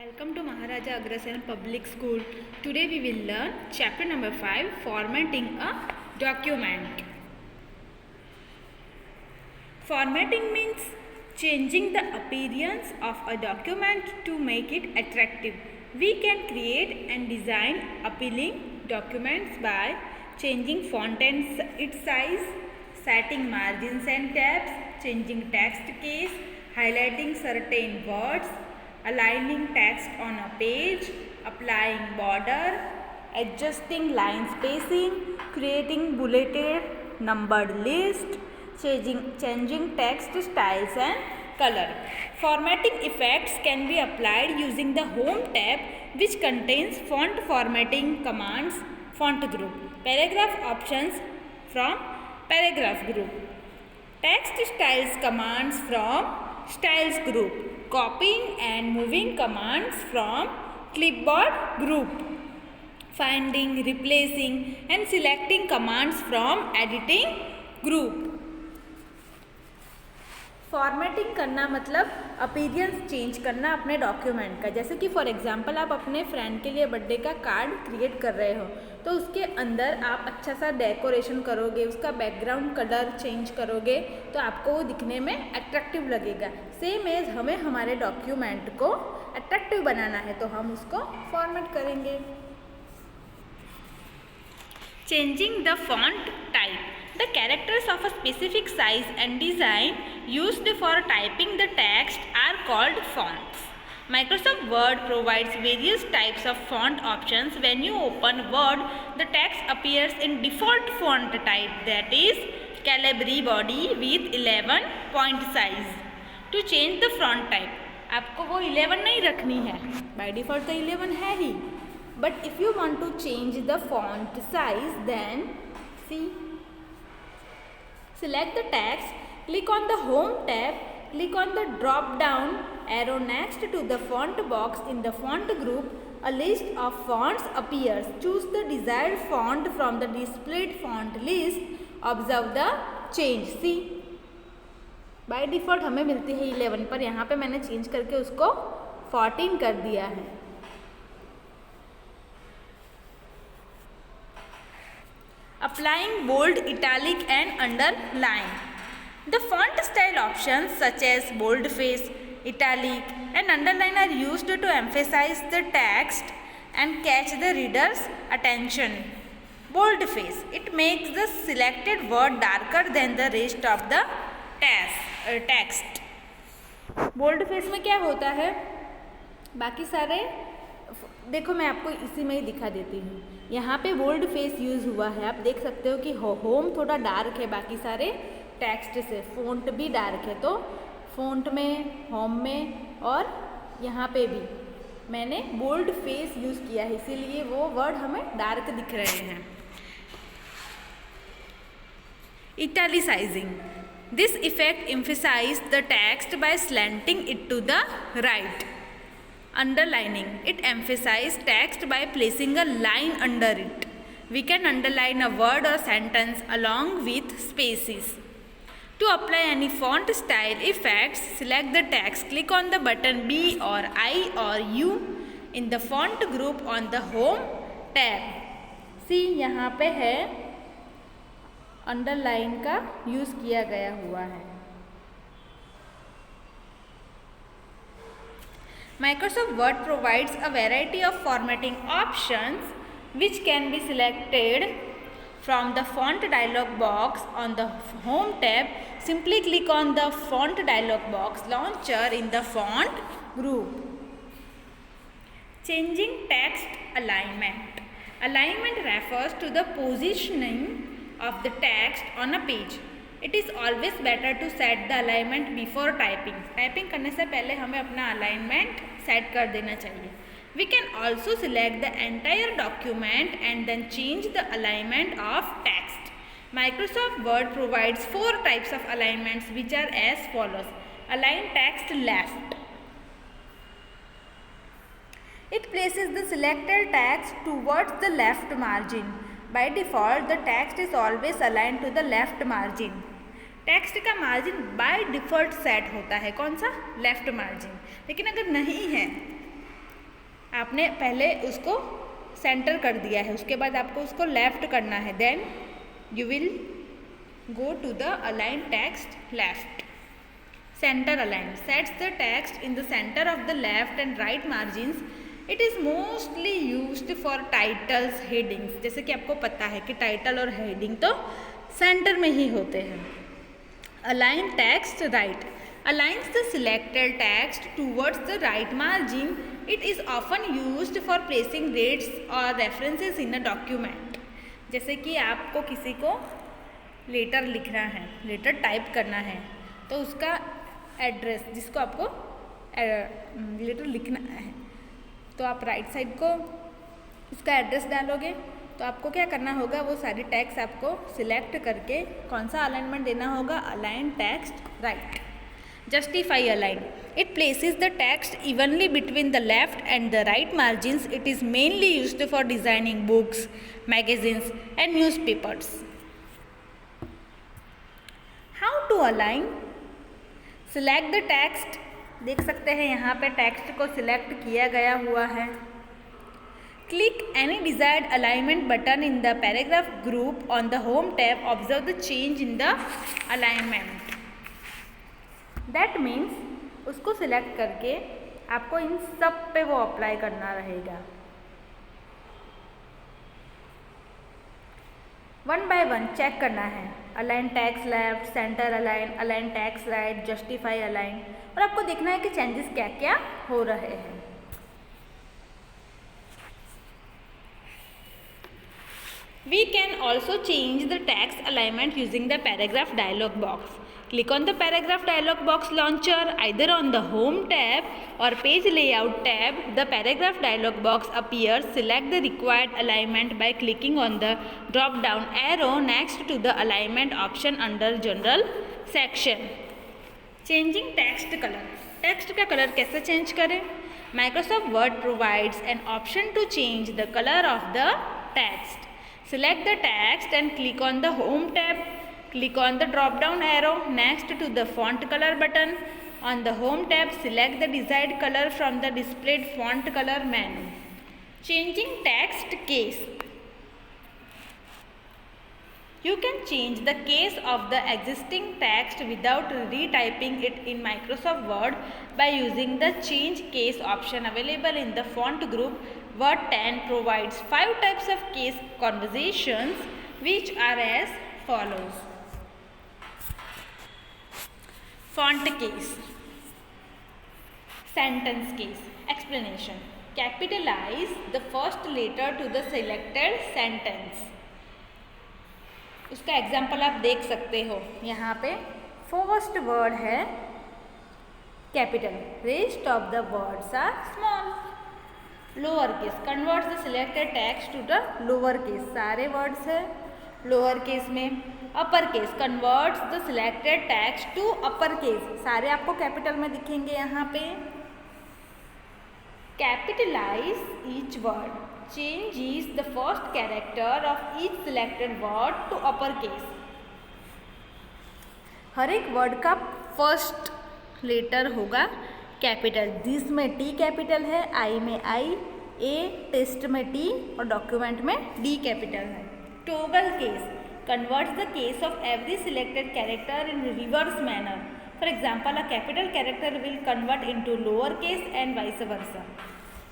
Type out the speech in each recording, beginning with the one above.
Welcome to Maharaja Agrasen Public School. Today we will learn chapter number 5, formatting a document. Formatting means changing the appearance of a document to make it attractive. We can create and design appealing documents by changing font and its size, setting margins and tabs, changing text case, highlighting certain words, aligning text on a page, applying border, adjusting line spacing, creating bulleted numbered list, changing text styles and color. Formatting effects can be applied using the Home tab, which contains font formatting commands, font group, paragraph options from paragraph group, text styles commands from styles group, copying and moving commands from clipboard group, finding, replacing and selecting commands from editing group. Formatting करना मतलब appearance change करना अपने document का। जैसे कि for example आप अपने friend के लिए बर्थडे का कार्ड क्रिएट कर रहे हो, तो उसके अंदर आप अच्छा सा डेकोरेशन करोगे, उसका बैकग्राउंड कलर चेंज करोगे तो आपको वो दिखने में अट्रैक्टिव लगेगा। सेम एज हमें हमारे डॉक्यूमेंट को अट्रैक्टिव बनाना है तो हम उसको फॉर्मेट करेंगे। Changing the font type. The characters of a specific size and design used for typing the text are called fonts. Microsoft Word provides various types of font options. When you open Word, the text appears in default font type, that is Calibri body with 11 point size. To change the font type, आपको वो 11 नहीं रखनी है, by default तो 11 है ही. But if you want to change the font size, then see. Select the text, click on the Home tab, click on the drop down arrow next to the font box. In the font group, a list of fonts appears. Choose the desired font from the displayed font list. Observe the change. See, by default हमें मिलती है 11, पर यहाँ पे मैंने change करके उसको 14 कर दिया है। Applying bold, italic and underline. The font style options such as boldface, italic and underline are used to emphasize the text and catch the reader's attention. Boldface, it makes the selected word darker than the rest of the text. Boldface में क्या होता है, बाकी सारे देखो मैं आपको इसी में ही दिखा देती हूँ। यहाँ पे बोल्ड फेस यूज़ हुआ है, आप देख सकते हो कि होम थोड़ा डार्क है बाकी सारे टेक्स्ट से, फ़ॉन्ट भी डार्क है, तो फ़ॉन्ट में, होम में और यहाँ पे भी मैंने बोल्ड फेस यूज़ किया है, इसीलिए वो वर्ड हमें डार्क दिख रहे हैं। Italicizing. This effect emphasizes the text by slanting it to the right. Underlining, it emphasizes text by placing a line under it. We can underline a word or sentence along with spaces. To apply any font style effects, select the text, click on the button B or I or U in the font group on the Home tab. See, यहाँ पे है underline का use किया गया हुआ है। Microsoft Word provides a variety of formatting options which can be selected from the font dialog box on the Home tab. Simply click on the font dialog box launcher in the font group. Changing text alignment. Alignment refers to the positioning of the text on a page. It is always better to set the alignment before typing. Typing करने से पहले हमें अपना alignment set कर देना चाहिए. We can also select the entire document and then change the alignment of text. Microsoft Word provides 4 types of alignments which are as follows. Align text left. It places the selected text towards the left margin. By default, the text is always aligned to the left margin. Text का margin by default set होता है, कौन सा, left margin. लेकिन अगर नहीं है आपने पहले उसको सेंटर कर दिया है, उसके बाद आपको उसको लेफ्ट करना है, then you will go to the align text left. Centre align sets the text in the centre of the left and right margins. It is mostly used for titles, headings. जैसे कि आपको पता है कि title और heading तो centre में ही होते हैं. Align text right aligns the selected text towards the right margin. It is often used for placing dates or references in a document. जैसे कि आपको किसी को लेटर लिखना है, लेटर टाइप करना है, तो उसका एड्रेस जिसको आपको लेटर लिखना है, तो आप राइट साइड को उसका एड्रेस डालोगे. तो आपको क्या करना होगा, वो सारी टेक्स्ट आपको सिलेक्ट करके कौन सा अलाइनमेंट देना होगा, align text right. Justify align. It places the text evenly between the left and the right margins. It is mainly used for designing books, magazines and newspapers. How to align? Select the text. देख सकते हैं यहाँ पे text को select किया गया हुआ है. Click any desired alignment button in the paragraph group on the home tab. Observe the change in the alignment. That means उसको सिलेक्ट करके आपको इन सब पे वो अप्लाई करना रहेगा. वन बाय वन चेक करना है. Align text left, centre align, align text right, justify align, और आपको देखना है कि चेंजेस क्या क्या हो रहे हैं. We can also change the text alignment using the paragraph dialog box. Click on the paragraph dialog box launcher either on the home tab or page layout tab. The paragraph dialog box appears. Select the required alignment by clicking on the drop down arrow next to the alignment option under general section. Changing text color. Text का colour कैसे change करें? Microsoft Word provides an option to change the color of the text. Select the text and click on the home tab. Click on the drop down arrow next to the font color button. On the home tab, select the desired color from the displayed font color menu. Changing text case. You can change the case of the existing text without retyping it in Microsoft Word by using the change case option available in the font group. Word 10 provides 5 types of case conversations which are as follows. Font case, sentence case, explanation. Capitalize the first letter to the selected sentence. उसका example आप देख सकते हो. यहाँ पे first word है capital, rest of the words are small. Lower case converts the selected text to the lower case. सारे words है लोअर केस में. Upper case converts the selected text to upper case. सारे आपको capital में दिखेंगे यहाँ पे. Capitalise each word. changes the first character of each selected word to upper case. हर एक वर्ड का फर्स्ट लेटर होगा कैपिटल. दिस में टी कैपिटल है, आई में आई, ए टेस्ट में टी और डॉक्यूमेंट में डी कैपिटल है. Toggle case converts the case of every selected character in reverse manner. For example, a capital character will convert into lower case and vice versa.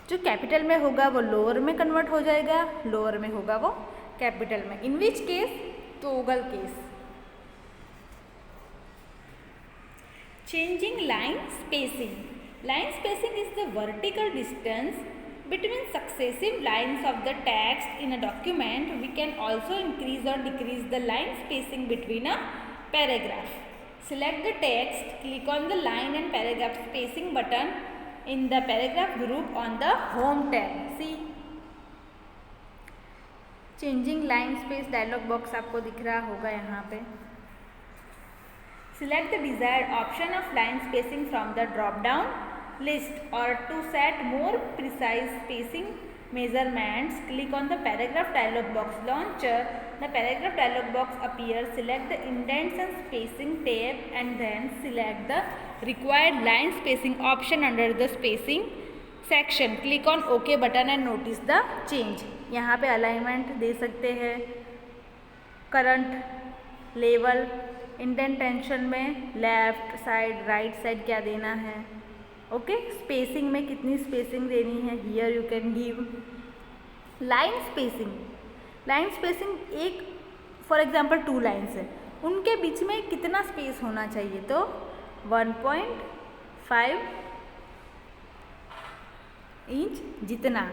जो capital में होगा वो lower में convert हो जाएगा, lower में होगा वो कैपिटल में. In which case? Toggle case. Changing line spacing. Line spacing is the vertical distance between successive lines of the text in a document. We can also increase or decrease the line spacing between a paragraph. Select the text, click on the line and paragraph spacing button in the paragraph group on the home tab. See, changing line space dialog box आपको दिख रहा होगा यहाँ पे. Select the desired option of line spacing from the drop down list, or to set more precise spacing measurements, click on the paragraph dialog box launcher. The paragraph dialog box appears. Select the indents and spacing tab and then select the required line spacing option under the spacing section, click on okay button and notice the change. यहाँ पे alignment दे सकते हैं, current, level, indentation में left side right side क्या देना है, okay. Spacing में कितनी स्पेसिंग देनी है, here you can give. Line spacing एक फॉर एग्जांपल 2 लाइन्स है, उनके बीच में कितना स्पेस होना चाहिए, तो 1.5 इंच जितना।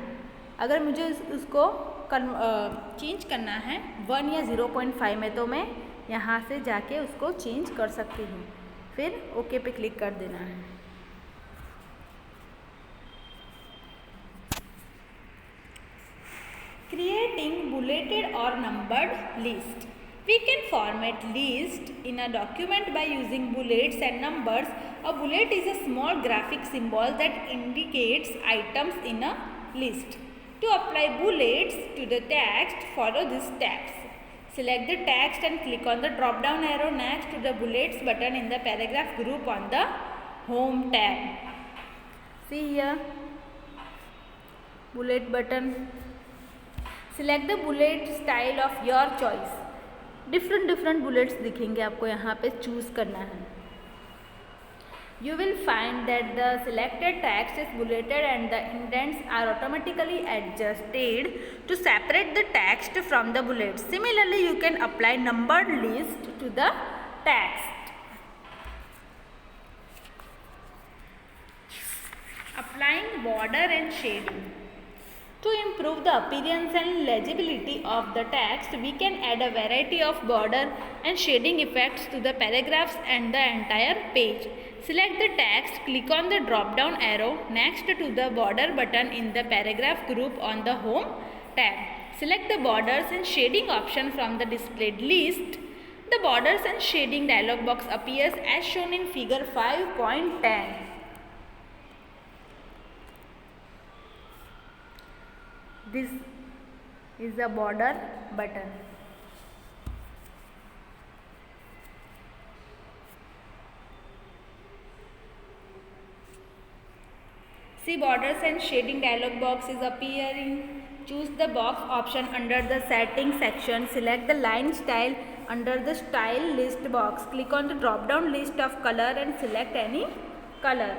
अगर मुझे उसको चेंज करना है 1 या 0.5 में, तो मैं यहाँ से जाके उसको चेंज कर सकती हूँ। फिर ओके पे क्लिक कर देना है। Creating bulleted or numbered list. We can format list in a document by using bullets and numbers. A bullet is a small graphic symbol that indicates items in a list. To apply bullets to the text, follow these steps. Select the text and click on the drop down arrow next to the bullets button in the paragraph group on the home tab. See here, bullet button. Select the bullet style of your choice. Different bullets दिखेंगे आपको, यहाँ पे choose करना है। You will find that the selected text is bulleted and the indents are automatically adjusted to separate the text from the bullets. Similarly, you can apply numbered list to the text. Applying border and shading. To improve the appearance and legibility of the text, we can add a variety of border and shading effects to the paragraphs and the entire page. Select the text, click on the drop down arrow next to the border button in the paragraph group on the home tab. Select the borders and shading option from the displayed list. The borders and shading dialog box appears as shown in figure 5.10. This is the border button. See, borders and shading dialog box is appearing. Choose the box option under the setting section. Select the line style under the style list box. Click on the drop down list of color and select any color.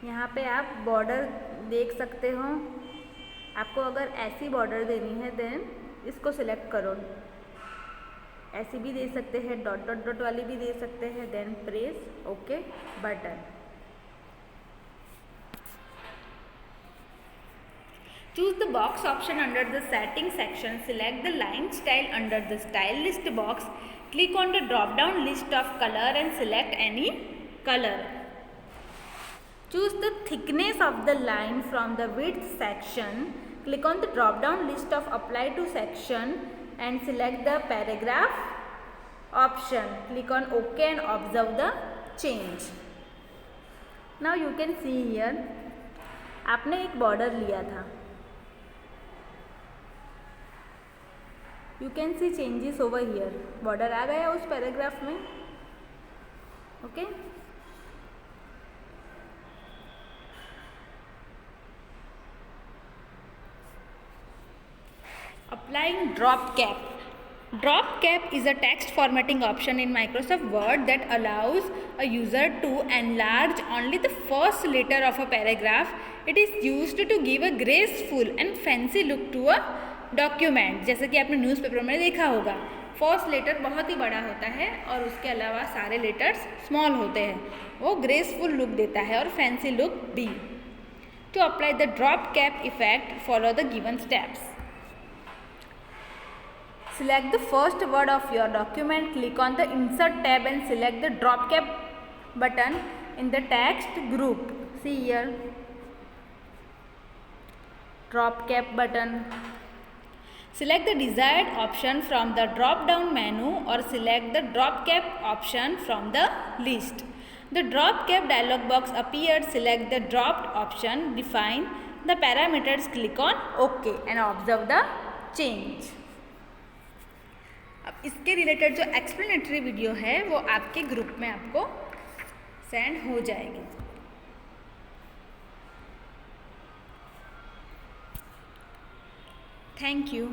यहाँ पे आप border देख सकते हो। आपको अगर ऐसी border देनी है देन इसको सिलेक्ट करो। ऐसी भी दे सकते हैं, डॉट डॉट डॉट वाली भी दे सकते हैं, then press okay button. Choose the box option under the setting section. Select the line style under the style list box. Click on the drop down list of color and select any color. Choose the thickness of the line from the width section. Click on the drop down list of apply to section and select the paragraph option. Click on OK and observe the change. Now you can see here, आपने एक border लिया था. You can see changes over here. Border आ गया उस paragraph में, okay? Applying drop cap. Drop cap is a text formatting option in Microsoft Word that allows a user to enlarge only the first letter of a paragraph. It is used to give a graceful and fancy look to a document. जैसे कि आपने newspaper में देखा होगा, first letter बहुत ही बड़ा होता है और उसके अलावा सारे लेटर्स स्मॉल होते हैं। वो ग्रेसफुल लुक देता है और फैंसी लुक भी। To apply the drop cap effect, follow the given steps. Select the first word of your document, click on the Insert tab and select the Drop Cap button in the text group. See here, Drop Cap button. Select the desired option from the drop down menu or select the Drop Cap option from the list. The Drop Cap dialog box appears. Select the dropped option, define the parameters, click on OK and observe the change. अब इसके related जो explanatory video है वो आपके group में आपको send हो जाएगी। Thank you.